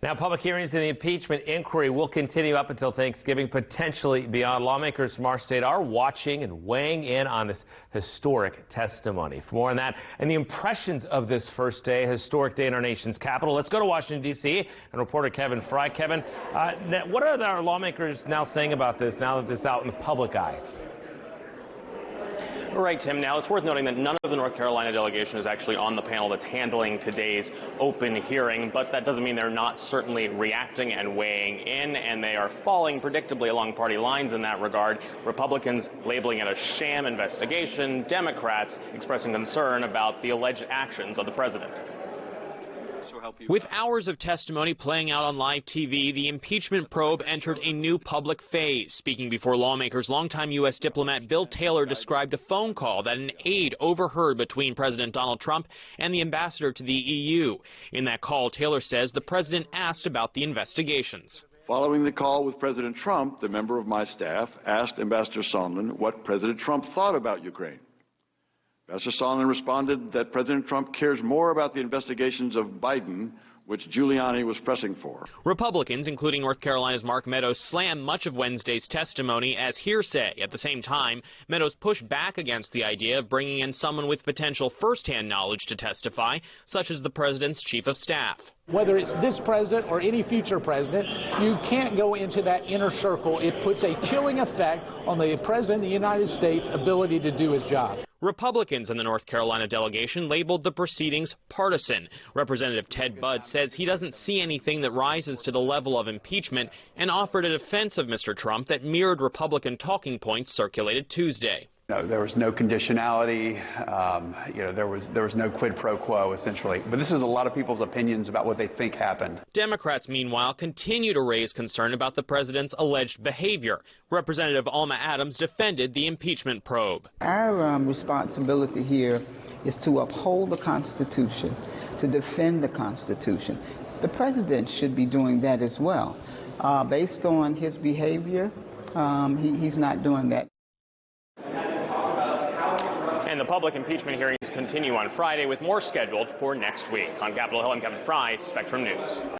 Now, public hearings in the impeachment inquiry will continue up until Thanksgiving, potentially beyond. Lawmakers from our state are watching and weighing in on this historic testimony. For more on that and the impressions of this first day, historic day in our nation's capital, let's go to Washington, D.C. and reporter Kevin Fry. Kevin, what are our lawmakers now saying about this now that this is out in the public eye? Right, Tim. Now, it's worth noting that none of the North Carolina delegation is actually on the panel that's handling today's open hearing, but that doesn't mean they're not certainly reacting and weighing in, and they are falling predictably along party lines in that regard. Republicans labeling it a sham investigation, Democrats expressing concern about the alleged actions of the president. With hours of testimony playing out on live TV, the impeachment probe entered a new public phase. Speaking before lawmakers, longtime U.S. diplomat Bill Taylor described a phone call that an aide overheard between President Donald Trump and the ambassador to the EU. In that call, Taylor says the president asked about the investigations. Following the call with President Trump, the member of my staff asked Ambassador Sondland what President Trump thought about Ukraine. Ambassador Sondland responded that President Trump cares more about the investigations of Biden, which Giuliani was pressing for. Republicans, including North Carolina's Mark Meadows, slammed much of Wednesday's testimony as hearsay. At the same time, Meadows pushed back against the idea of bringing in someone with potential first-hand knowledge to testify, such as the president's chief of staff. Whether it's this president or any future president, you can't go into that inner circle. It puts a chilling effect on the president of the United States' ability to do his job. Republicans in the North Carolina delegation labeled the proceedings partisan. Representative Ted Budd says he doesn't see anything that rises to the level of impeachment and offered a defense of Mr. Trump that mirrored Republican talking points circulated Tuesday. No, there was no conditionality. There was no quid pro quo, essentially. But this is a lot of people's opinions about what they think happened. Democrats, meanwhile, continue to raise concern about the president's alleged behavior. Representative Alma Adams defended the impeachment probe. Our responsibility here is to uphold the Constitution, to defend the Constitution. The president should be doing that as well. Based on his behavior, he's not doing that. And the public impeachment hearings continue on Friday, with more scheduled for next week. On Capitol Hill, I'm Kevin Fry, Spectrum News.